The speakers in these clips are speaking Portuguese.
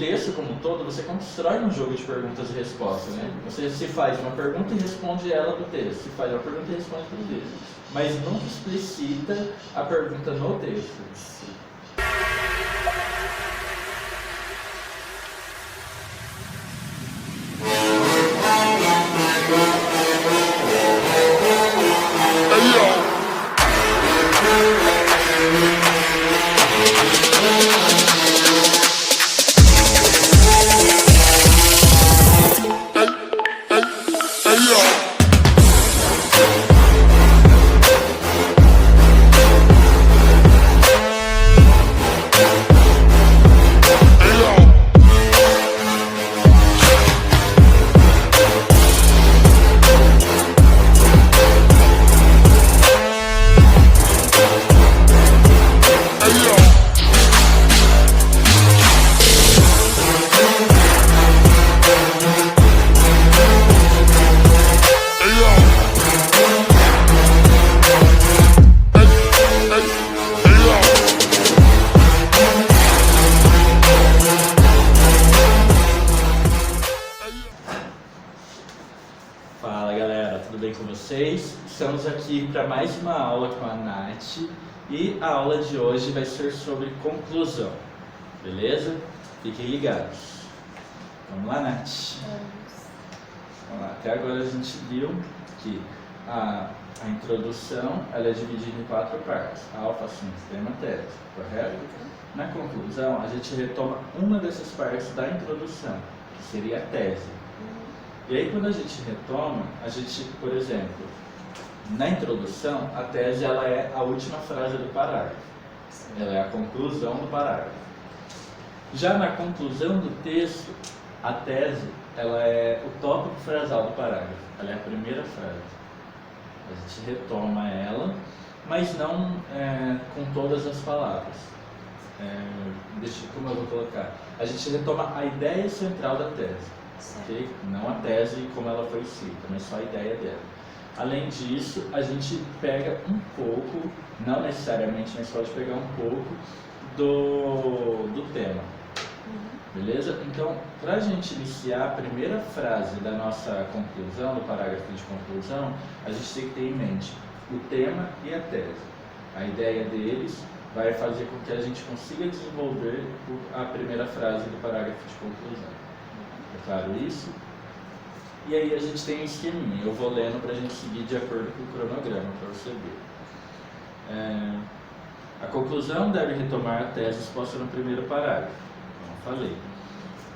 texto como um todo, você constrói um jogo de perguntas e respostas, né? Você se faz uma pergunta e responde ela do texto, se faz uma pergunta e responde do texto, mas nunca explicita a pergunta no texto. Fala galera, tudo bem com vocês? Estamos aqui para mais uma aula com a Nath e a aula de hoje vai ser sobre conclusão, beleza? Fiquem ligados. Vamos lá, Nath? Vamos lá. Até agora a gente viu que a introdução ela é dividida em 4 partes: alfa, síntese, tema, tese, correto? Na conclusão, a gente retoma uma dessas partes da introdução, que seria a tese. E aí quando a gente retoma, a gente, por exemplo, na introdução, a tese ela é a última frase do parágrafo. Ela é a conclusão do parágrafo. Já na conclusão do texto, a tese ela é o tópico frasal do parágrafo. Ela é a primeira frase. A gente retoma ela, mas não com todas as palavras. Como eu vou colocar? A gente retoma a ideia central da tese. Okay? Não a tese como ela foi escrita, mas só a ideia dela. Além disso, a gente pega um pouco, não necessariamente, mas pode pegar um pouco do tema. Beleza? Então, para a gente iniciar a primeira frase da nossa conclusão, do parágrafo de conclusão, a gente tem que ter em mente o tema e a tese. A ideia deles vai fazer com que a gente consiga desenvolver a primeira frase do parágrafo de conclusão. É claro isso? E aí a gente tem um esqueminha, eu vou lendo para a gente seguir de acordo com o cronograma, para você ver. A conclusão deve retomar a tese exposta no primeiro parágrafo, como eu falei.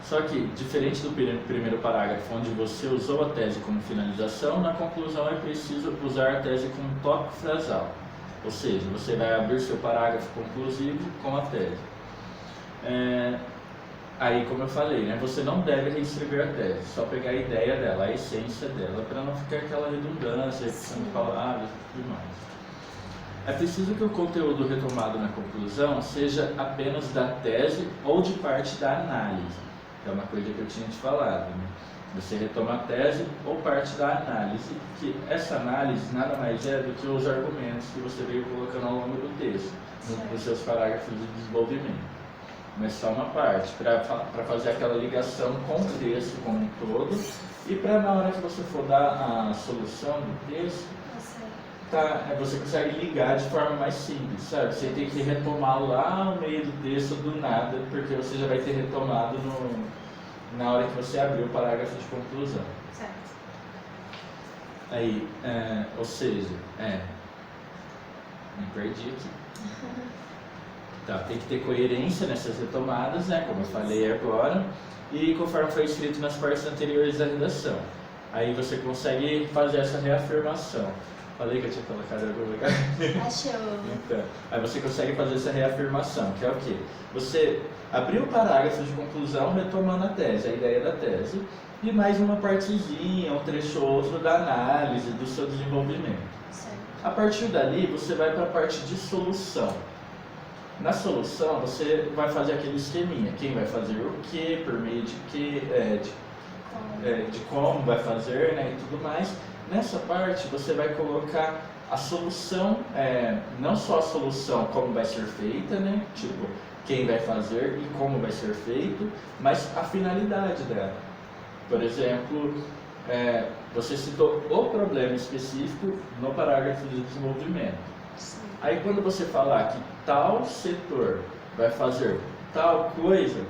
Só que, diferente do primeiro parágrafo, onde você usou a tese como finalização, na conclusão é preciso usar a tese como tópico frasal. Ou seja, você vai abrir seu parágrafo conclusivo com a tese. Aí, como eu falei, né, você não deve reescrever a tese, só pegar a ideia dela, a essência dela, para não ficar aquela redundância, repetição de palavras e tudo mais. É preciso que o conteúdo retomado na conclusão seja apenas da tese ou de parte da análise, que é uma coisa que eu tinha te falado, né? Você retoma a tese ou parte da análise, que essa análise nada mais é do que os argumentos que você veio colocando ao longo do texto, nos seus parágrafos de desenvolvimento. Mas só uma parte, para fazer aquela ligação com o texto como um todo, e para na hora que você for dar a solução do texto, você consegue ligar de forma mais simples, sabe? Você tem que retomar lá no meio do texto do nada, porque você já vai ter retomado na hora que você abrir o parágrafo de conclusão. Certo. Aí, ou seja, me perdi aqui. Tá, tem que ter coerência nessas retomadas, né, como eu falei agora, e conforme foi escrito nas partes anteriores da redação. Aí você consegue fazer essa reafirmação. Falei que eu tinha colocado em algum lugar? Achou. Então, aí você consegue fazer essa reafirmação, que é o quê? Você abriu o parágrafo de conclusão retomando a tese, a ideia da tese, e mais uma partezinha, um trecho ou outro da análise, do seu desenvolvimento. Certo. A partir dali, você vai para a parte de solução. Na solução, você vai fazer aquele esqueminha. Quem vai fazer o que, por meio de que, de como vai fazer, né, e tudo mais. Nessa parte, você vai colocar a solução, não só a solução como vai ser feita, né, tipo, quem vai fazer e como vai ser feito, mas a finalidade dela. Por exemplo, você citou o problema específico no parágrafo de desenvolvimento. Sim. Aí quando você falar que tal setor vai fazer tal coisa,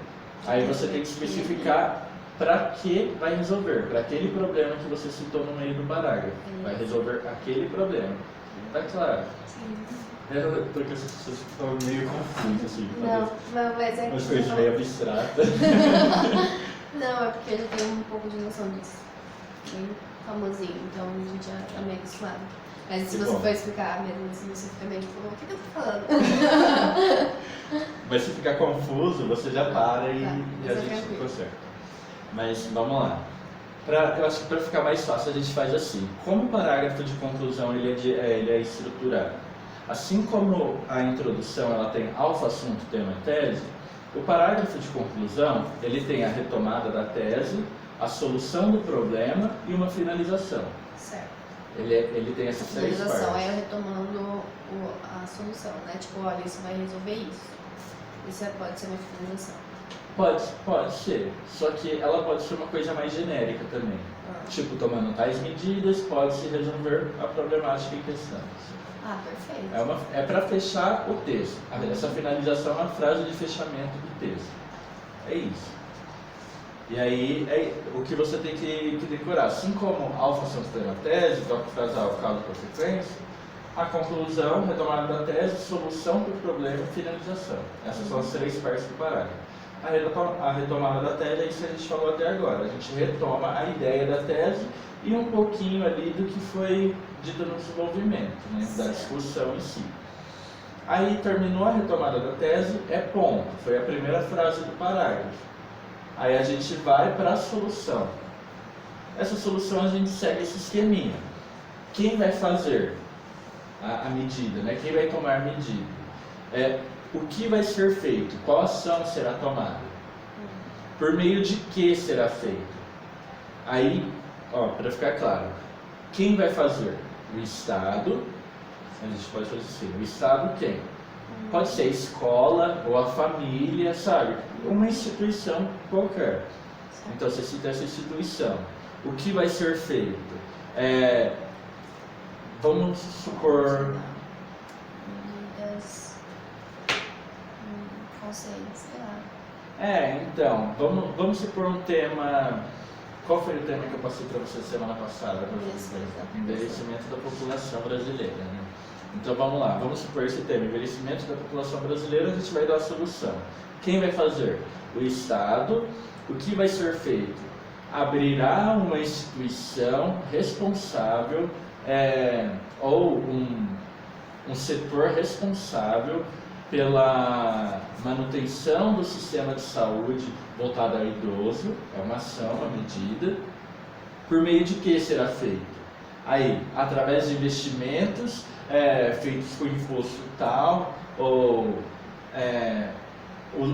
aí você tem que especificar para que vai resolver, para aquele problema que você citou no meio do parágrafo. Vai resolver aquele problema. Tá claro? Sim. Porque as pessoas ficam meio confusas, assim. Não, mas é Umas que... coisas meio abstratas. Não, é porque eu já tenho um pouco de noção disso. Bem famosinho, então a gente já tá meio acostumado. Mas se Que você bom. for explicar mesmo assim, você fica meio tipo, o que eu tô falando? Mas se ficar confuso, você já para e, Tá, e a mas é gente tranquilo. conserta. Mas vamos lá. Eu acho que para ficar mais fácil a gente faz assim. Como o parágrafo de conclusão ele é estruturado, assim como a introdução ela tem alfa, assunto, tema e tese, o parágrafo de conclusão ele tem a retomada da tese, a solução do problema e uma finalização. Certo. Ele tem essas três Finalização partes. é eu retomando a solução, né? Tipo, olha, isso vai resolver isso. Isso pode ser uma finalização. Pode ser, só que ela pode ser uma coisa mais genérica também. Tipo, tomando tais medidas, pode-se resolver a problemática em questão. Ah, perfeito. É para fechar o texto. Essa finalização é uma frase de fechamento do texto. É isso. E aí, o que você tem que decorar, assim como alfa, assunto, tema, tese, tópico frasal, causa e consequência, a conclusão, retomada da tese, solução para o problema e finalização. Essas são as três partes do parágrafo. A retomada da tese é isso que a gente falou até agora. A gente retoma a ideia da tese e um pouquinho ali do que foi dito no desenvolvimento, né, da discussão em si. Aí terminou a retomada da tese, é ponto. Foi a primeira frase do parágrafo. Aí a gente vai para a solução. Essa solução a gente segue esse esqueminha. Quem vai fazer a medida, né? Quem vai tomar a medida? O que vai ser feito? Qual ação será tomada? Por meio de que será feito? Aí, para ficar claro, quem vai fazer? O Estado. A gente pode fazer assim, o Estado quem? Pode ser a escola ou a família, sabe? Uma instituição qualquer. Então você cita essa instituição. O que vai ser feito? Vamos supor... Medidas... Conselhos, sei lá. Então, vamos supor um tema... Qual foi o tema que eu passei para você semana passada? Envelhecimento da população brasileira, né? Então vamos lá, vamos supor esse tema, envelhecimento da população brasileira, a gente vai dar a solução. Quem vai fazer? O Estado. O que vai ser feito? Abrirá uma instituição responsável ou um setor responsável pela manutenção do sistema de saúde voltado ao idoso, é uma ação, uma medida. Por meio de que será feito? Aí, através de investimentos feitos com imposto tal, ou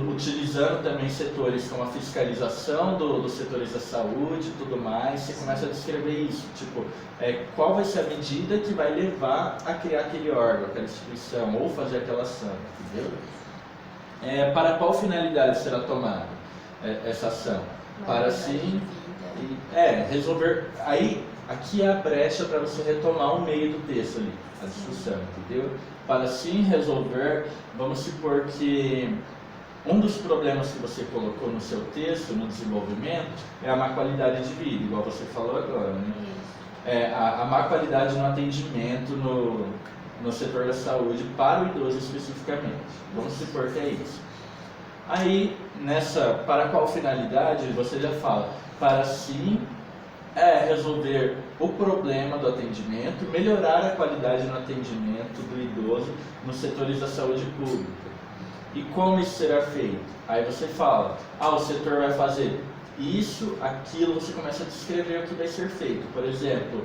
utilizando também setores como a fiscalização dos setores da saúde e tudo mais, você começa a descrever isso, tipo, qual vai ser a medida que vai levar a criar aquele órgão, aquela instituição, ou fazer aquela ação, entendeu? Para qual finalidade será tomada essa ação? Para sim, resolver, aí, aqui é a brecha para você retomar o meio do texto ali, a discussão, entendeu? Para sim resolver, vamos supor que um dos problemas que você colocou no seu texto, no desenvolvimento, é a má qualidade de vida, igual você falou agora, né? A má qualidade no atendimento no setor da saúde para o idoso especificamente. Vamos supor que é isso. Aí, para qual finalidade, você já fala, para sim resolver o problema do atendimento, melhorar a qualidade no atendimento do idoso nos setores da saúde pública. E como isso será feito? Aí você fala, o setor vai fazer isso, aquilo, você começa a descrever o que vai ser feito. Por exemplo,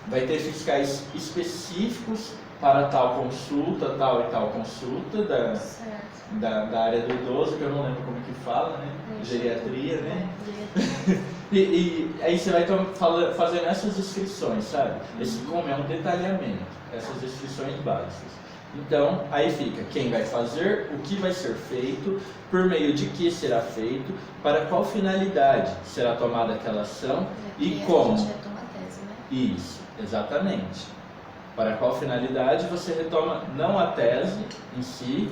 vai ter fiscais específicos para tal consulta, tal e tal consulta da área do idoso, que eu não lembro como que fala, né? Geriatria, né? E aí você vai fazendo essas descrições, sabe? Esse como é um detalhamento, essas descrições básicas. Então, aí fica quem vai fazer, o que vai ser feito, por meio de que será feito, para qual finalidade será tomada aquela ação e como. A gente retoma a tese, né? Isso, exatamente. Para qual finalidade você retoma não a tese em si,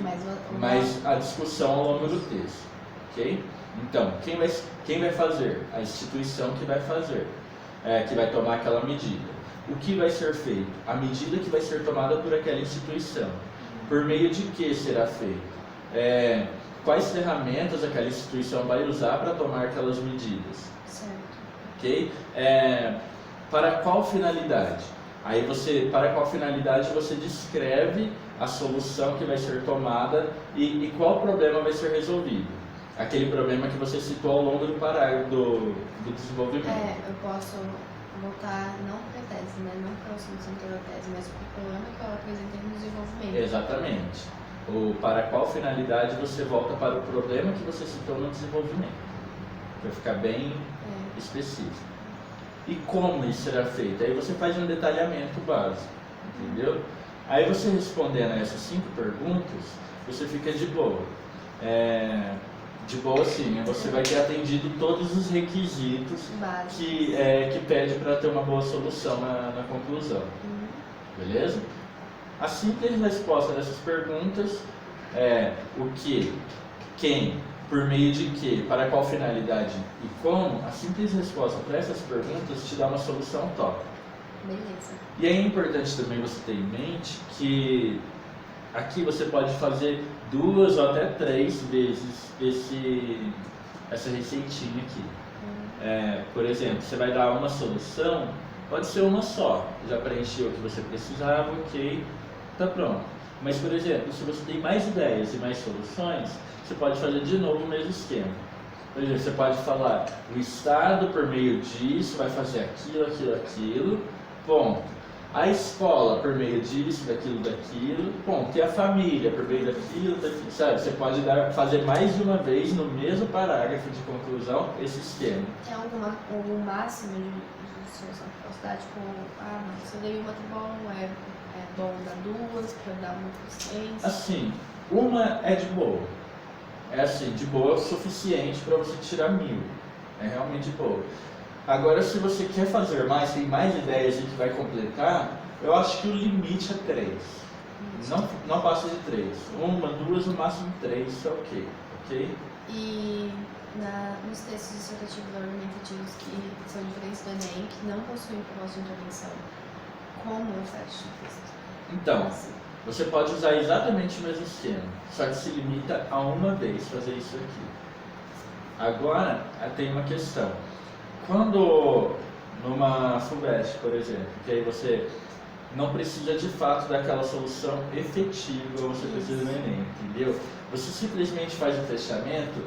mas a discussão ao longo do texto, ok? Então, quem vai fazer? A instituição que vai fazer, que vai tomar aquela medida. O que vai ser feito? A medida que vai ser tomada por aquela instituição. Por meio de que será feito? Quais ferramentas aquela instituição vai usar para tomar aquelas medidas? Certo. Ok? Para qual finalidade? Aí para qual finalidade você descreve a solução que vai ser tomada e qual problema vai ser resolvido. Aquele problema que você citou ao longo do parágrafo do desenvolvimento. Eu posso voltar não para a tese, né? Não para a solução da tese, mas para o problema que eu apresentei no desenvolvimento. Exatamente. Para qual finalidade você volta para o problema que você citou no desenvolvimento. Para ficar bem específico. E como isso será feito? Aí você faz um detalhamento básico, entendeu? Aí você respondendo a essas 5 perguntas, você fica de boa. De boa sim, né? Você vai ter atendido todos os requisitos que pede para ter uma boa solução na conclusão. Beleza? A simples resposta dessas perguntas é o que, quem, por meio de que, para qual finalidade e como. A simples resposta para essas perguntas te dá uma solução top. Beleza. E é importante também você ter em mente que aqui você pode fazer 2 ou até 3 vezes essa receitinha aqui. Por exemplo, você vai dar uma solução, pode ser uma só, já preencheu o que você precisava, ok, está pronto. Mas, por exemplo, se você tem mais ideias e mais soluções, você pode fazer de novo o mesmo esquema. Por exemplo, você pode falar, o Estado, por meio disso, vai fazer aquilo, ponto. A escola, por meio disso, daquilo, ponto. E a família, por meio daquilo, sabe? Você pode fazer mais de uma vez no mesmo parágrafo de conclusão esse esquema. Tem algum máximo de solução que posso dar? Tipo, não, se eu dei uma, tá bom, é bom dar 2, para dar uma para 3? Assim, uma é de boa. É assim, de boa o suficiente para você tirar 1000. É realmente boa. Agora, se você quer fazer mais, tem mais ideias e que vai completar, eu acho que o limite é 3. Não passa de 3. 1, 2, no máximo 3, é ok. E nos textos dissertativos ou argumentativos que são diferentes do Enem, que não possuem proposta de intervenção, como eu fecho o texto? Então, você pode usar exatamente o mesmo esquema, só que se limita a uma vez fazer isso aqui. Agora, tem uma questão. Quando numa FUVEST, por exemplo, que aí você não precisa de fato daquela solução efetiva, você precisa do Enem, entendeu? Você simplesmente faz o fechamento,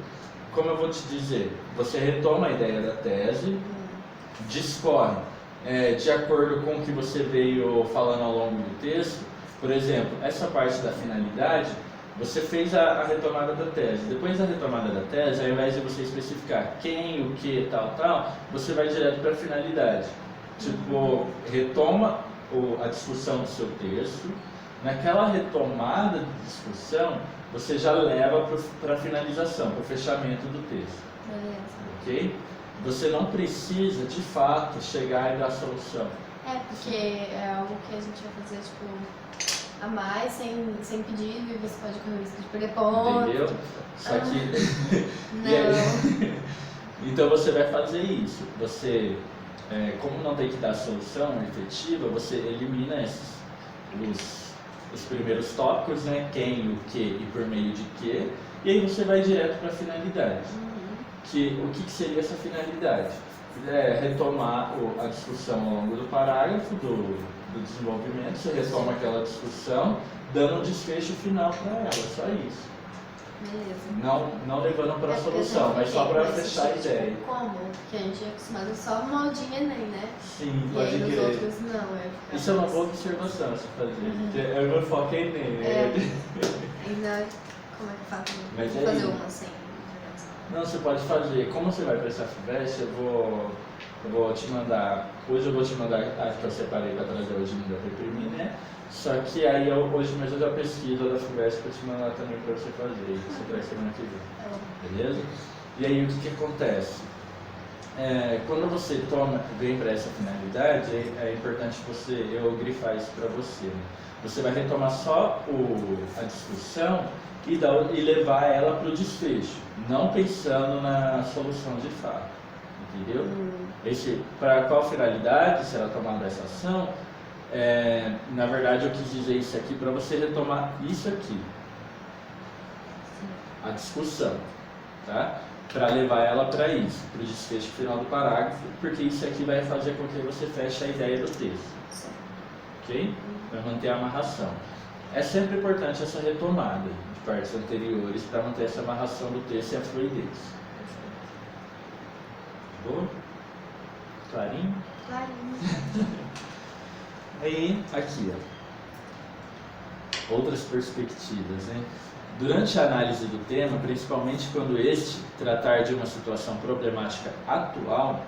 como eu vou te dizer, você retoma a ideia da tese, discorre de acordo com o que você veio falando ao longo do texto. Por exemplo, essa parte da finalidade, você fez a retomada da tese. Depois da retomada da tese, ao invés de você especificar quem, o que, tal, você vai direto para a finalidade. Tipo, retoma a discussão do seu texto. Naquela retomada de discussão, você já leva para a finalização, para o fechamento do texto. Beleza. Ok? Você não precisa, de fato, chegar e dar a solução. Porque é algo que a gente vai fazer, tipo, a mais, sem pedido, e você pode correr o risco de perder ponto. Entendeu? Só que... Não. Então você vai fazer isso. Você, como não tem que dar solução efetiva, você elimina os primeiros tópicos, né? Quem, o que e por meio de que, e aí você vai direto para a finalidade. O que seria essa finalidade? Retomar a discussão ao longo do parágrafo do desenvolvimento, você retoma aquela discussão, dando um desfecho final para ela, só isso. Beleza. Não levando para a solução, mas só para fechar a ideia. Tipo, como? Porque a gente é acostumado só a modinha Enem, né? Sim, e pode aí nos crer. outros não. Isso é uma boa observação você fazer. Eu não foco em Enem. Ainda, como é que eu faço? Mas Vou fazer uma sem. Não, você pode fazer. Como você vai para essa FUVEST, eu vou te mandar. Hoje eu vou te mandar a que eu separei para trazer hoje no meu imprimir, né? Só que aí hoje mesmo eu já pesquiso da FUVEST para te mandar também para você fazer. E você traz semana que vem. Beleza? E aí o que acontece? Quando você vem para essa finalidade, é importante eu grifar isso para você. Né? Você vai retomar só a discussão e levar ela para o desfecho, não pensando na solução de fato. Entendeu? Para qual finalidade será tomada essa ação? Na verdade, eu quis dizer isso aqui para você retomar isso aqui, a discussão, tá? Para levar ela para isso, para o desfecho final do parágrafo, porque isso aqui vai fazer com que você feche a ideia do texto, ok? Vai manter a amarração. É sempre importante essa retomada de partes anteriores para manter essa amarração do texto e a fluidez. Boa? Clarinho? Clarinho. Aí, aqui, ó. Outras perspectivas, né? Durante a análise do tema, principalmente quando este tratar de uma situação problemática atual,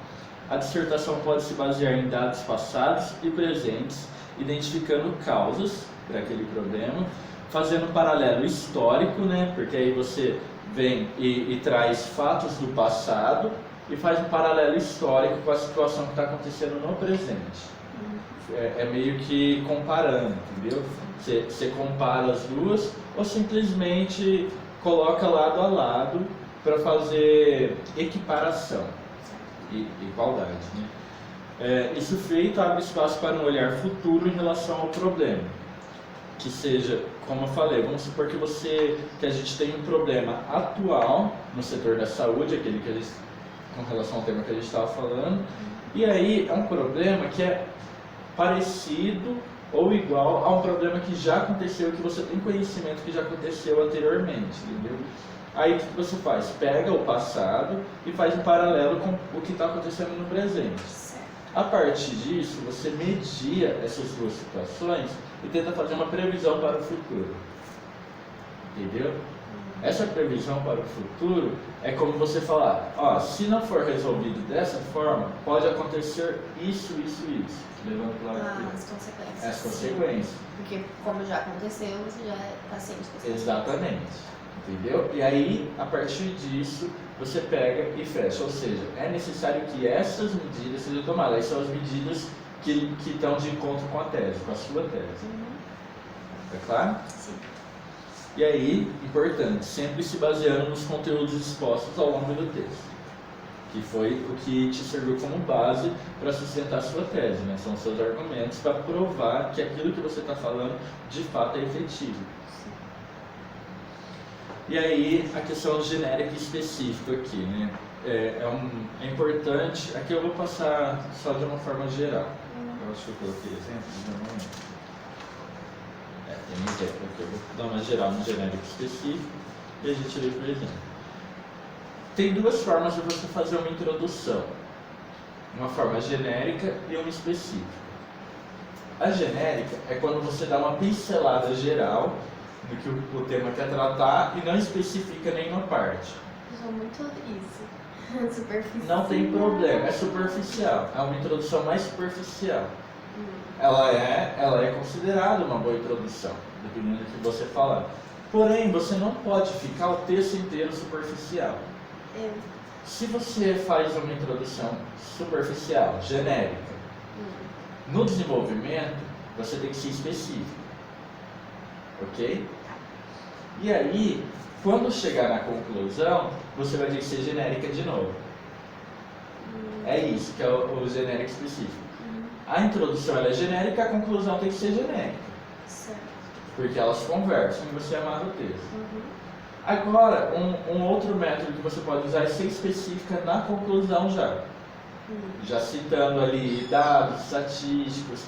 a dissertação pode se basear em dados passados e presentes, identificando causas para aquele problema, fazendo um paralelo histórico, né? Porque aí você vem e traz fatos do passado e faz um paralelo histórico com a situação que está acontecendo no presente. É meio que comparando, entendeu? Você compara as duas ou simplesmente coloca lado a lado para fazer equiparação e igualdade, né? Isso feito abre espaço para um olhar futuro em relação ao problema. Que seja, como eu falei, vamos supor que a gente tem um problema atual no setor da saúde, aquele que com relação ao tema que a gente estava falando, e aí é um problema que é parecido ou igual a um problema que já aconteceu, que você tem conhecimento que já aconteceu anteriormente, entendeu? Aí o que você faz? Pega o passado e faz um paralelo com o que está acontecendo no presente. A partir disso, você media essas duas situações e tenta fazer uma previsão para o futuro. Entendeu? Essa previsão para o futuro é como você falar, ó, se não for resolvido dessa forma, pode acontecer isso, levando para lá as consequências. as consequências. Porque como já aconteceu, você já está ciente das consequências. Exatamente. Entendeu? E aí, a partir disso, você pega e fecha. Ou seja, é necessário que essas medidas sejam tomadas. Essas são as medidas que estão de encontro com a tese, com a sua tese. É claro? Sim. E aí, importante, sempre se baseando nos conteúdos expostos ao longo do texto, que foi o que te serviu como base para sustentar a sua tese, né? São seus argumentos para provar que aquilo que você está falando de fato é efetivo. E aí, a questão genérica e específica aqui, né? É importante, aqui eu vou passar só de uma forma geral. Eu acho que eu coloquei exemplos, não. Tem um exemplo aqui, eu vou dar uma geral no genérico específico e a gente lê por exemplo. Tem duas formas de você fazer uma introdução, uma forma genérica e uma específica. A genérica é quando você dá uma pincelada geral do que o tema quer tratar e não especifica nenhuma parte. Usou muito isso. Superficial. Não tem problema, é superficial, é uma introdução mais superficial. Ela é considerada uma boa introdução, dependendo do que você falar. Porém, você não pode ficar o texto inteiro superficial. Se você faz uma introdução superficial, genérica, no desenvolvimento, você tem que ser específico. Ok? E aí, quando chegar na conclusão, você vai ter que ser genérica de novo. É isso que é o genérico específico. A introdução ela é genérica, a conclusão tem que ser genérica. Certo. Porque elas conversam e você amarra o texto. Agora, um outro método que você pode usar é ser específica na conclusão já. Já citando ali dados estatísticos,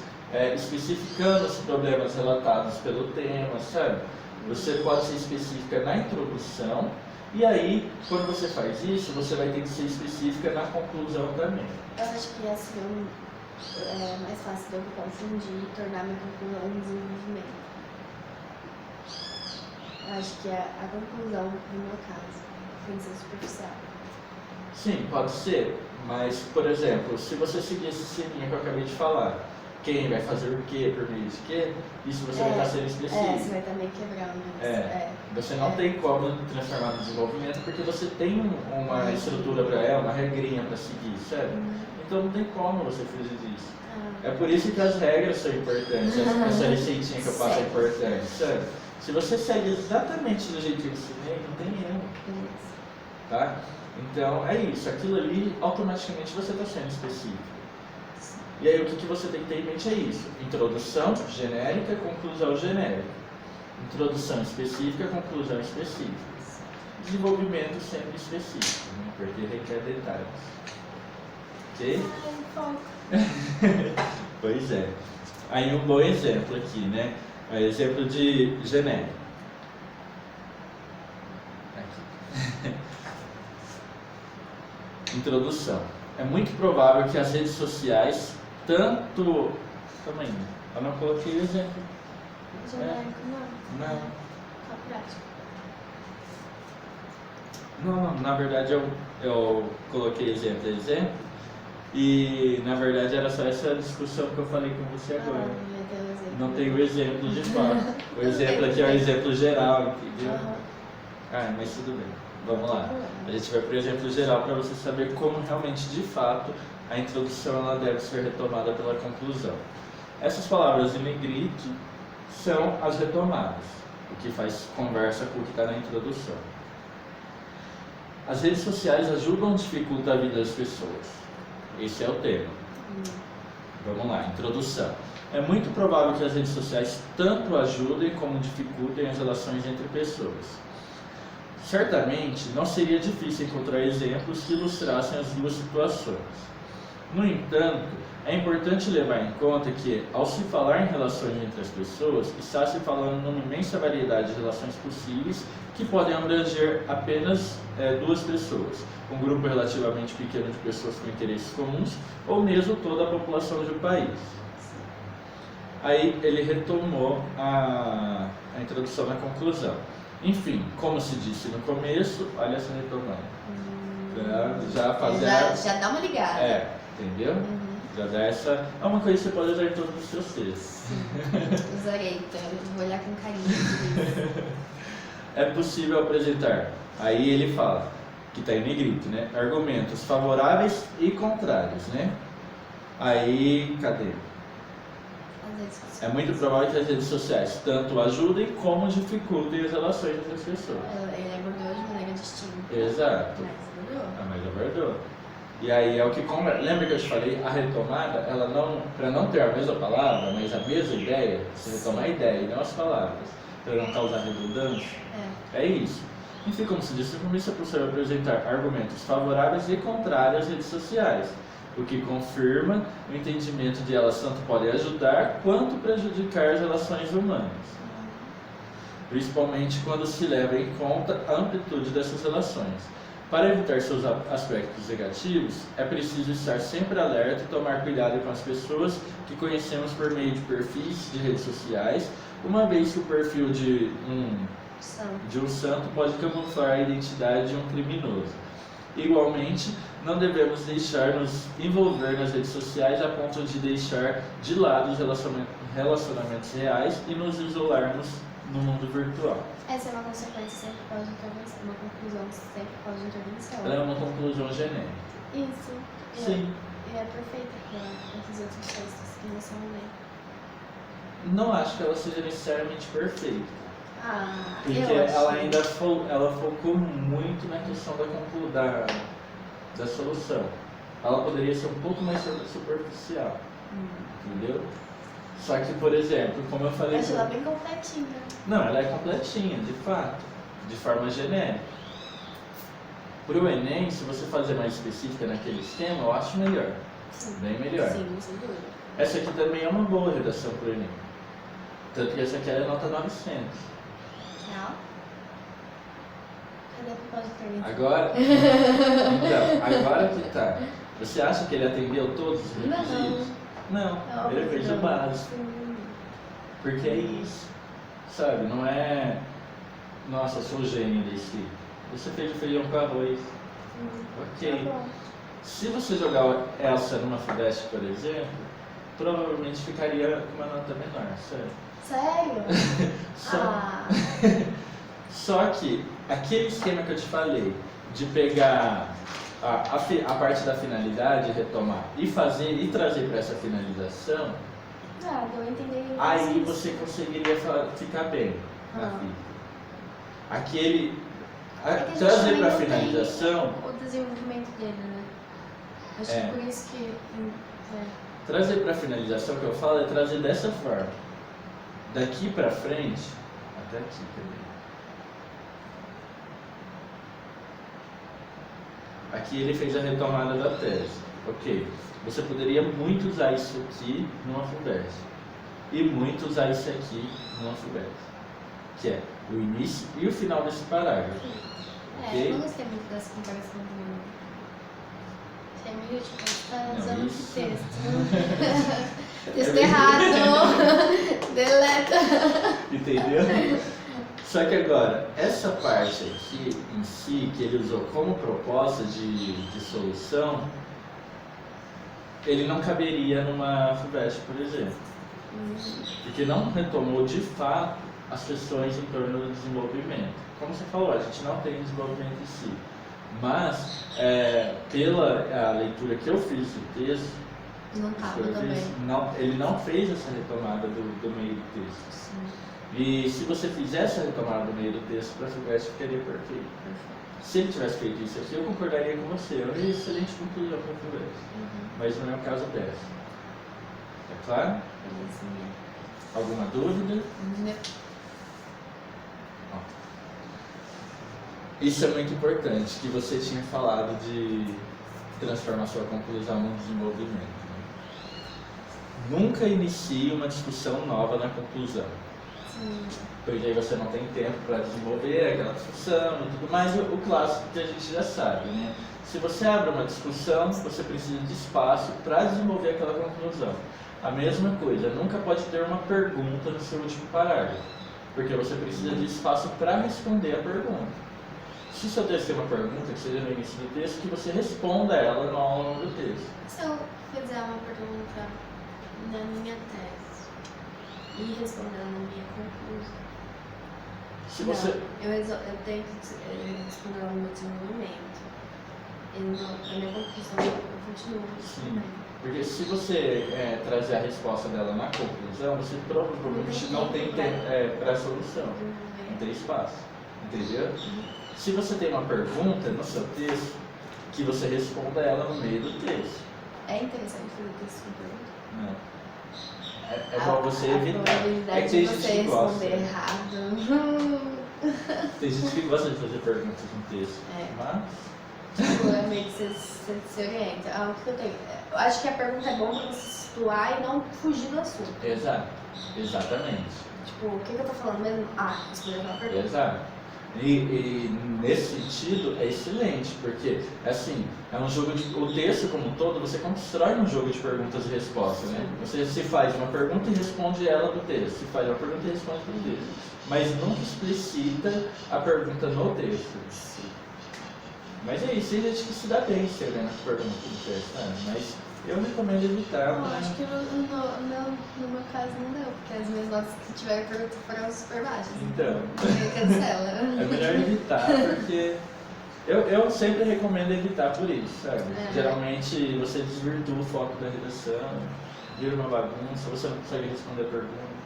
especificando os problemas relatados pelo tema, sabe? Você pode ser específica na introdução e aí, quando você faz isso, você vai ter que ser específica na conclusão também. Eu acho que assim é mais fácil de eu confundir e tornar minha conclusão um desenvolvimento. Eu acho que a conclusão, no meu caso, tem que ser superficial. Sim, pode ser, mas, por exemplo, se você seguir esse sininho que eu acabei de falar, quem vai fazer o que por meio de quê, isso você vai estar sendo específico. Você vai estar meio quebrando isso. Você não tem como transformar no desenvolvimento porque você tem uma estrutura para ela, uma regrinha para seguir, certo? Então não tem como você fugir disso. É por isso que as regras são importantes, essa receitinha que eu passo é importante, certo? Se você segue exatamente do jeito que eu ensinei, não tem erro. Tá? Então é isso, aquilo ali automaticamente você está sendo específico. E aí o que você tem que ter em mente é isso: introdução genérica, conclusão genérica. Introdução específica, conclusão específica. Desenvolvimento sempre específico, né? Porque requer detalhes. Ok? Pois é. Aí um bom exemplo aqui, né? Exemplo de genérico. Aqui. Introdução. É muito provável que as redes sociais, tanto... Calma aí, eu não coloquei o exemplo. Genérico, não. Não. Tá prático. Não, na verdade eu coloquei exemplo. E na verdade era só essa discussão que eu falei com você agora. Não tem o exemplo de fato. O exemplo aqui é o exemplo geral, entendeu? Mas tudo bem. Vamos lá. A gente vai para o exemplo geral para você saber como realmente, de fato, a introdução ela deve ser retomada pela conclusão. Essas palavras em negrite são as retomadas, o que faz conversa com o que está na introdução. As redes sociais ajudam ou dificultam a vida das pessoas? Esse é o tema. Vamos lá, introdução. É muito provável que as redes sociais tanto ajudem como dificultem as relações entre pessoas. Certamente, não seria difícil encontrar exemplos que ilustrassem as duas situações. No entanto, é importante levar em conta que, ao se falar em relações entre as pessoas, está se falando numa imensa variedade de relações possíveis que podem abranger apenas duas pessoas, um grupo relativamente pequeno de pessoas com interesses comuns, ou mesmo toda a população de um país. Aí ele retomou a introdução na conclusão. Enfim, como se disse no começo, olha essa retomada. Já dá uma ligada. Entendeu? Já dá essa. É uma coisa que você pode usar em todos os seus textos. Sim, usarei, então vou olhar com carinho. É possível apresentar. Aí ele fala, que está em negrito, né? Argumentos favoráveis e contrários, né? Aí, cadê? É muito provável que as redes sociais tanto ajudem como dificultem as relações entre as pessoas. Ele abordou de maneira distinta. Exato. Mas abordou. E aí é o que lembra que eu te falei, a retomada, ela não, para não ter a mesma palavra, mas a mesma ideia, você retoma a ideia e não as palavras, para não causar redundância. É isso. Enfim, como se disse no começo, é possível apresentar argumentos favoráveis e contrários às redes sociais, o que confirma o entendimento de elas tanto podem ajudar quanto prejudicar as relações humanas, principalmente quando se leva em conta a amplitude dessas relações. Para evitar seus aspectos negativos, é preciso estar sempre alerta e tomar cuidado com as pessoas que conhecemos por meio de perfis de redes sociais, uma vez que o perfil de um santo pode camuflar a identidade de um criminoso. Igualmente, não devemos deixar-nos envolver nas redes sociais a ponto de deixar de lado os relacionamentos reais e nos isolarmos no mundo virtual. Essa é uma consequência sempre pós-intervenção, uma conclusão sempre pós-intervenção. Ela é uma conclusão genérica. Isso. Sim. E é perfeita para esses outros textos que você não lê. Não acho que ela seja necessariamente perfeita. Porque ela ainda ela focou muito na questão da solução. Ela poderia ser um pouco mais superficial. Entendeu? Só que, por exemplo, como eu falei... Acho ela bem completinha. Não, ela é completinha, de fato, de forma genérica. Para o Enem, se você fazer mais específica naquele esquema, eu acho melhor. Sim. Bem melhor. Sim, sem dúvida. Essa aqui também é uma boa redação para o Enem. Tanto que essa aqui é a nota 900. Real? Cadê a propósito de intervenção? Agora... Então, agora que tá. Você acha que ele atendeu todos os requisitos? Não, ele fez o básico. Porque é isso, sabe? Não é, nossa, eu sou gênio desse. Você fez o feijão com arroz. Ok. Tá bom. Se você jogar essa numa FUVEST, por exemplo, provavelmente ficaria com uma nota menor, sério. Sério? Só, só que aquele esquema que eu te falei, de pegar a parte da finalidade, retomar e fazer e trazer para essa finalização, deu a entender. aí você conseguiria ficar bem na vida. Aquele. Trazer para a finalização. O desenvolvimento dele, né? Acho que por isso que. Trazer para a finalização que eu falo é trazer dessa forma. Daqui para frente, até aqui também. Aqui ele fez a retomada da tese. Ok. Você poderia muito usar isso aqui numa FUVEST. E muito usar isso aqui numa FUVEST. Que é o início e o final desse parágrafo. Okay? Eu não gostei muito dessa comparação do. É meio tipo, tá usando esse texto. Texto errado. Deleta. Entendeu? Só que agora, essa parte aqui em si, que ele usou como proposta de solução, ele não caberia numa FUVEST, por exemplo. Porque não retomou de fato as questões em torno do desenvolvimento. Como você falou, a gente não tem desenvolvimento em si. Mas, pela a leitura que eu fiz do texto, não estava também. Ele não fez essa retomada do meio do texto. Sim. E se você fizesse a retomada do meio do texto para a FUVEST, ficaria perfeito. Se ele tivesse feito isso aqui, eu concordaria com você. É uma excelente conclusão para a FUVEST. Mas não é o caso dessa. É claro? Alguma dúvida? Não. Isso é muito importante, que você tinha falado de transformar sua conclusão num desenvolvimento. Né? Nunca inicie uma discussão nova na conclusão. Sim. Porque aí você não tem tempo para desenvolver aquela discussão e tudo mais, o clássico que a gente já sabe, né? Se você abre uma discussão, você precisa de espaço para desenvolver aquela conclusão. A mesma coisa, nunca pode ter uma pergunta no seu último parágrafo, porque você precisa de espaço para responder a pergunta. Se o seu texto tem uma pergunta, que seja no início do texto, que você responda ela ao longo do texto. Se eu fizer uma pergunta na minha tese e responder na minha conclusão, Se você... eu tenho que responder ao meu desenvolvimento. E na minha conclusão eu continuo respondendo. Porque se você trazer a resposta dela na conclusão, você provavelmente não tem tempo para a solução. Não tem espaço. Entendeu? Se você tem uma pergunta no seu texto, que você responda ela no meio do texto. É interessante fazer texto com pergunta? Não. É bom você evitar. A probabilidade de você responder errado. Tem gente que gosta de fazer perguntas no texto. Mas... Seguramente você se orienta. O que eu tenho? Eu acho que a pergunta é bom para você se situar e não fugir do assunto. Exato. Exatamente. Tipo, o que eu tô falando mesmo? Escolher aquela pergunta. Exato. E nesse sentido é excelente, porque assim, é um jogo o texto como um todo, você constrói um jogo de perguntas e respostas, né? Você se faz uma pergunta e responde ela do texto, se faz uma pergunta e responde do texto, mas nunca explicita a pergunta no texto. Mas é isso, tem gente que se dá bem escrevendo as perguntas do texto, né? Mas eu recomendo evitar. Acho que no meu caso não deu, porque as minhas notas que tiveram pergunta foram super baixas. Então. Cancela. É melhor evitar, porque eu sempre recomendo evitar por isso, sabe? Geralmente você desvirtua o foco da redação, vira uma bagunça, você não consegue responder a pergunta.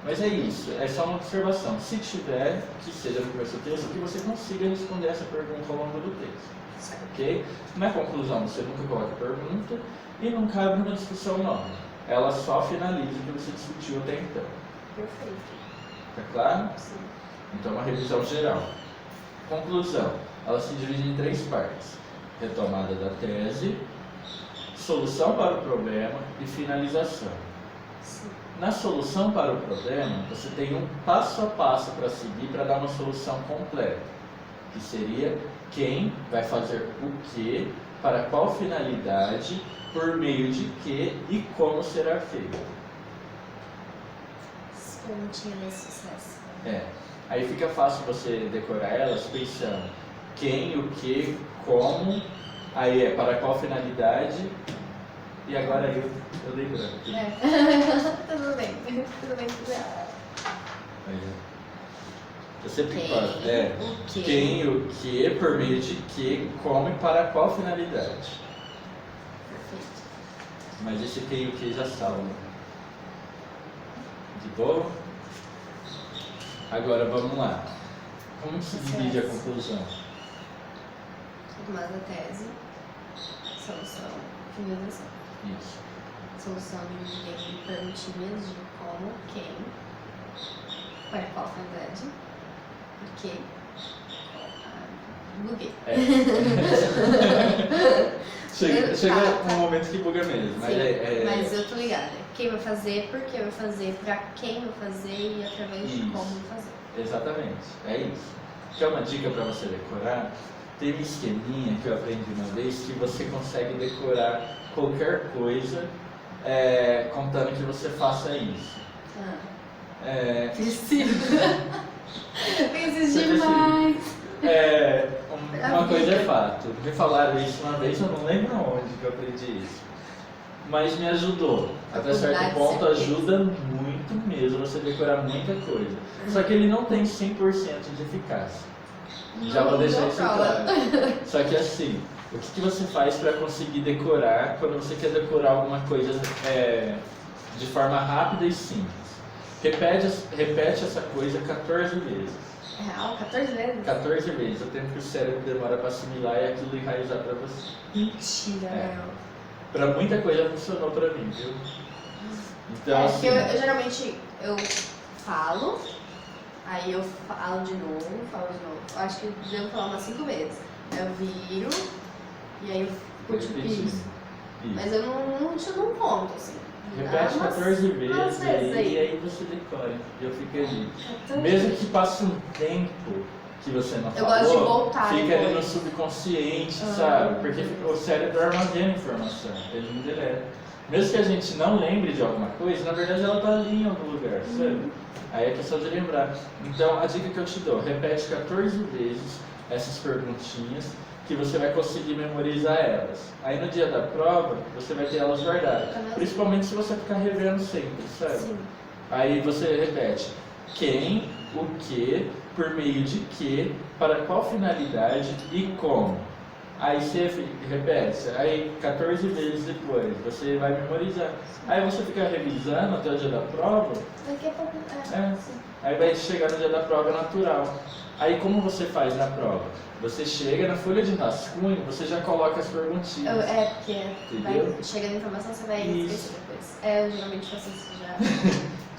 Mas é isso, é só uma observação. Se tiver, que seja no começo do texto, que você consiga responder essa pergunta ao longo do texto. Ok? Na conclusão, você nunca coloca pergunta e não cabe uma discussão nova. Ela só finaliza o que você discutiu até então. Perfeito. Tá claro? Sim. Então, uma revisão geral. Conclusão. Ela se divide em 3 partes. Retomada da tese, solução para o problema e finalização. Sim. Na solução para o problema, você tem um passo a passo para seguir para dar uma solução completa, que seria quem vai fazer o que, para qual finalidade, por meio de que e como será feito. Perguntinha de sucesso. Aí fica fácil você decorar elas pensando quem, o que, como, aí para qual finalidade E agora eu dei branco. Tudo bem, tudo bem, tudo bem. Eu sempre Quem, falo, o quê? quem e o que, por meio de que, como e para qual finalidade. Perfeito. Mas esse quem e o que já salva. De boa? Agora vamos lá. Como que se divide a conclusão? Tomada da tese, solução, finalização. Isso. Solução de perguntinhas de como, quem, para qual finalidade, por quê, buguei. Chega um momento que buga mesmo. Mas, sim, mas eu tô ligada. Quem vai fazer, por que vai fazer, pra quem vai fazer e através de como vai fazer. Exatamente, é isso. Quer uma dica para você decorar? Tem um esqueminha que eu aprendi uma vez que você consegue decorar qualquer coisa contando que você faça isso. Preciso demais. Uma coisa é fato. Me falaram isso uma vez, eu não lembro onde que eu aprendi isso. Mas me ajudou. Até certo ponto ajuda muito mesmo você decorar muita coisa. Só que ele não tem 100% de eficácia. Já vou deixar isso claro. Só que assim, o que você faz para conseguir decorar quando você quer decorar alguma coisa de forma rápida e simples? Repete essa coisa 14 vezes. Real? 14 vezes? 14 vezes. O tempo que o cérebro demora para assimilar e aquilo enraizar para você. Mentira, Léo. Pra muita coisa funcionou pra mim, viu? Então, assim, eu geralmente falo, aí eu falo de novo. Eu acho que eu devo falar umas 5 vezes. Aí eu viro e aí eu continuo isso. Mas eu não conto, assim. Repete 14 vezes e aí você decora. Eu fico ali. Mesmo que passe um tempo que você não falou, gosto de voltar fica ali no subconsciente, sabe? Porque o cérebro armazena informação, ele não deleta. Mesmo que a gente não lembre de alguma coisa, na verdade ela está ali em algum lugar, sabe? Aí é questão de lembrar. Então, a dica que eu te dou, repete 14 vezes essas perguntinhas que você vai conseguir memorizar elas. Aí no dia da prova, você vai ter elas guardadas. Principalmente se você ficar revendo sempre, sabe? Sim. Aí você repete quem, o que, por meio de que, para qual finalidade e como. Aí você repete, aí 14 vezes depois, você vai memorizar. Aí você fica revisando até o dia da prova. Daqui a pouco. Aí vai chegar no dia da prova natural. Aí como você faz na prova? Você chega na folha de rascunho, você já coloca as perguntinhas. Porque chegando a informação, você vai esquecer depois. Eu geralmente faço isso já.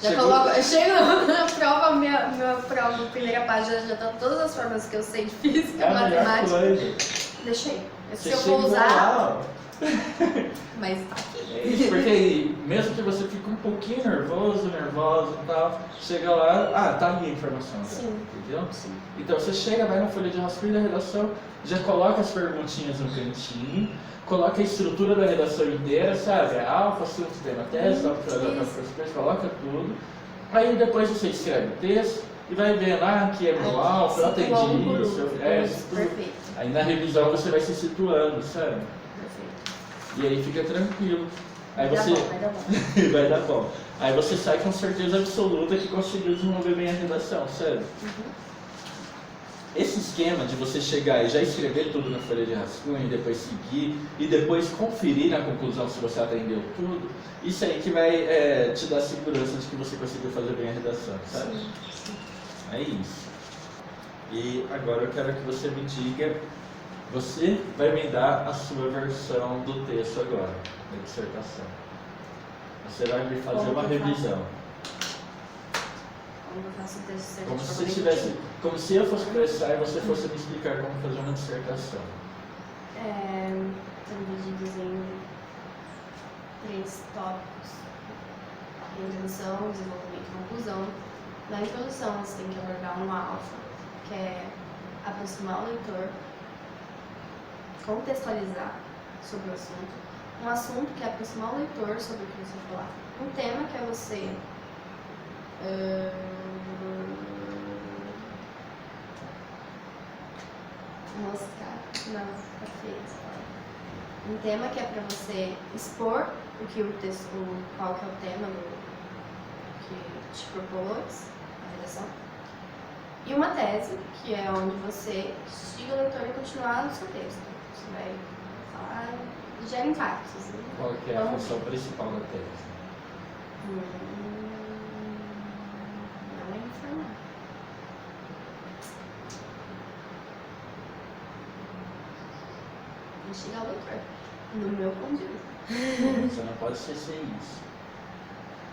Eu chego na prova, minha prova, primeira página, já tá todas as formas que eu sei de física, matemática. Deixei. Se eu for usar. Mas tá aqui. Porque aí, mesmo que você fique um pouquinho nervosa e tal, chega lá, tá ali a informação. Sim. Entendeu? Sim. Então você chega, vai na folha de rascunho da redação, já coloca as perguntinhas no cantinho, coloca a estrutura da redação inteira, sabe? Alfa, assunto, tema, tese, coloca tudo. Aí depois você escreve o texto e vai vendo, aqui é meu alfa, eu atendi isso, Perfeito. Aí na revisão você vai se situando, sabe? Perfeito. E aí fica tranquilo. Aí vai dar bom. Vai dar bom. Aí você sai com certeza absoluta que conseguiu desenvolver bem a redação, sabe? Esse esquema de você chegar e já escrever tudo na folha de rascunho e depois seguir e depois conferir na conclusão se você atendeu tudo, isso aí que vai te dar segurança de que você conseguiu fazer bem a redação, sabe? Sim. É isso. E agora eu quero que você me diga, você vai me dar a sua versão do texto agora, da dissertação. Você vai me fazer uma revisão. Como eu faço o texto? Como se eu fosse conversar e você fosse me explicar como fazer uma dissertação. Estão divididos em 3 tópicos: introdução, desenvolvimento e conclusão. Na introdução, você tem que abordar um alfa, que é aproximar o leitor, contextualizar sobre o assunto. Um assunto, que é aproximar o leitor sobre o que você vai falar. Um tema, que é você mostrar. Não, tá feio essa palavra. Um tema que é para você expor o que o texto, qual que é o tema que te propôs, a redação. E uma tese, que é onde você instiga o leitor a continuar no seu texto. Você vai falar, gera impactos. Né? Qual que é a função principal da tese? Não é informar. Instigar o leitor, no meu ponto de vista. Você não pode ser isso.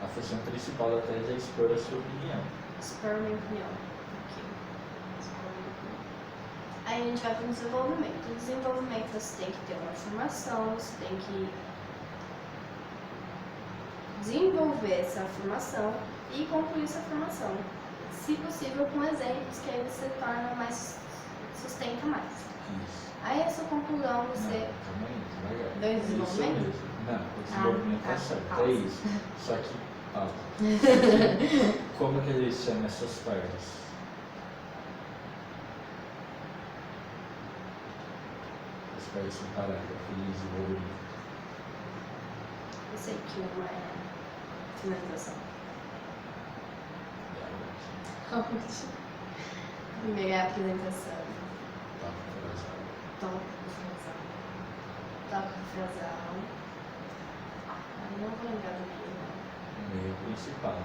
A função principal da tese é expor a sua opinião. Expor a minha opinião. Ok. Expor a minha opinião. Aí a gente vai para o desenvolvimento. No desenvolvimento você tem que ter uma formação, você tem que desenvolver essa formação e concluir essa formação. Se possível com exemplos, que aí você torna mais, sustenta mais. Isso. Aí a sua conclusão você... Não, calma aí, devagar. Do desenvolvimento? Isso mesmo. Não, o desenvolvimento tá certo, pausa. é isso. Só que, ó, como que eles chamam essas partes? As partes são parágrafo de desenvolvimento. Eu sei que uma é finalização. Primeiro é a apresentação. Tópico frasal. Eu não vou lembrar do meio, não. O meio principal.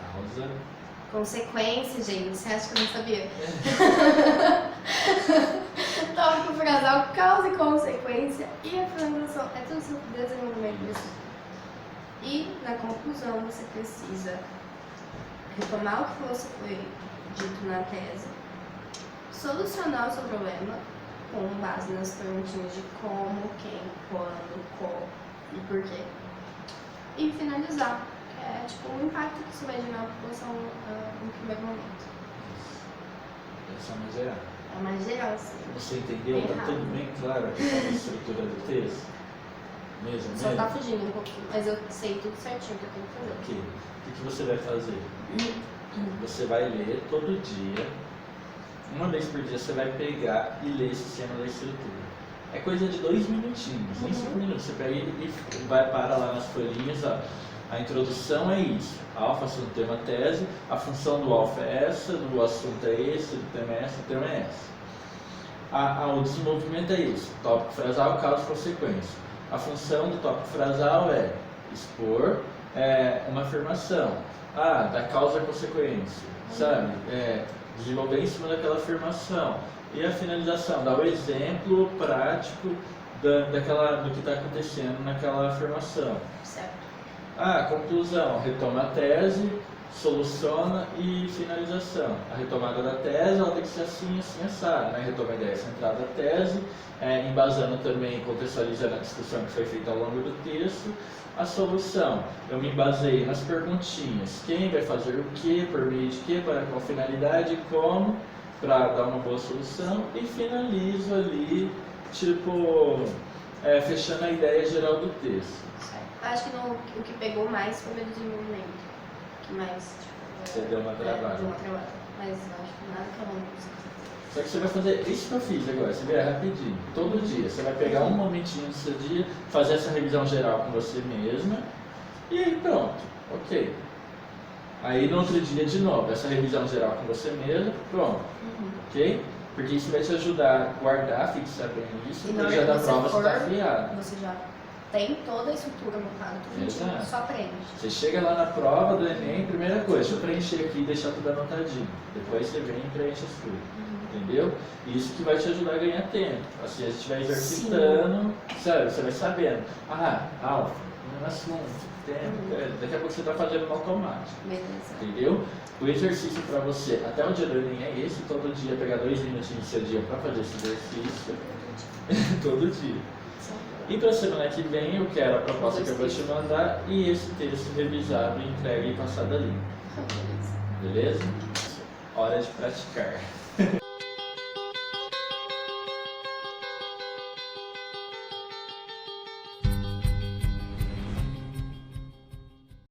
Causa. Consequência, gente. Você acha que eu não sabia? Tópico frasal, causa e consequência e a finalização. É tudo sobre desenvolvimento desse. E na conclusão você precisa retomar o que foi dito na tese, solucionar o seu problema com base nas perguntinhas de como, quem, quando, como e porquê. E finalizar, que é tipo o impacto que isso vai gerar na população no primeiro momento. Essa é mais geral. É mais geral, assim. Você entendeu? Bem Tá rápido. tudo bem claro aqui com a estrutura do texto? Mesmo? Só tá fugindo um pouquinho, mas eu sei tudo certinho que eu tenho que fazer. Ok. O que você vai fazer? Você vai ler todo dia. Uma vez por dia você vai pegar e ler esse esquema da estrutura. É coisa de 2 minutinhos, nem 5 minutos. Você pega e vai para lá nas folhinhas, ó. A introdução é isso. Alfa, assunto, tema, tese. A função do alfa é essa, do assunto é esse, do tema é essa, do tema é essa. O desenvolvimento é isso. Tópico frasal, causa e consequência. A função do tópico frasal é expor uma afirmação. Da causa e consequência, sabe? Desenvolver em cima daquela afirmação. E a finalização, dar o exemplo prático do que está acontecendo naquela afirmação. Certo. Conclusão, retoma a tese, soluciona e finalização. A retomada da tese ela tem que ser assim, assim, assado, né? Retoma a ideia central da tese, embasando também, contextualizando a discussão que foi feita ao longo do texto. A solução, eu me baseio nas perguntinhas, quem vai fazer o que, por meio de que, para qual finalidade, como, para dar uma boa solução, e finalizo ali, fechando a ideia geral do texto. Acho que o que pegou mais foi o desenvolvimento. Que mais, Você deu uma travada. Deu uma travada. Mas acho que nada que eu não consigo. Só que você vai fazer isso que eu fiz agora, você vê rapidinho, todo dia. Você vai pegar um momentinho do seu dia, fazer essa revisão geral com você mesma, e aí pronto, ok. Aí no outro dia de novo, essa revisão geral com você mesma, pronto, ok? Porque isso vai te ajudar a guardar, fixar bem isso, E e na no hora dia que da você prova você está for, afiado. Você já tem toda a estrutura montada, tudo Exato. bonitinho, só aprende. Você chega lá na prova do Enem, primeira coisa, deixa eu preencher aqui e deixar tudo anotadinho. Depois você vem e preenche as coisas. Entendeu? Isso que vai te ajudar a ganhar tempo. Assim a gente vai exercitando, sabe? Você vai sabendo. Alfa, um assunto, tempo. Daqui a pouco você está fazendo no automático. Beleza. Entendeu? O exercício para você, até o dia do Enem é esse, todo dia pegar 2 minutinhos do seu dia para fazer esse exercício. Todo dia. E para a semana que vem eu quero a proposta que eu vou te mandar e esse texto revisado, entregue e passado ali. Beleza? Hora de praticar.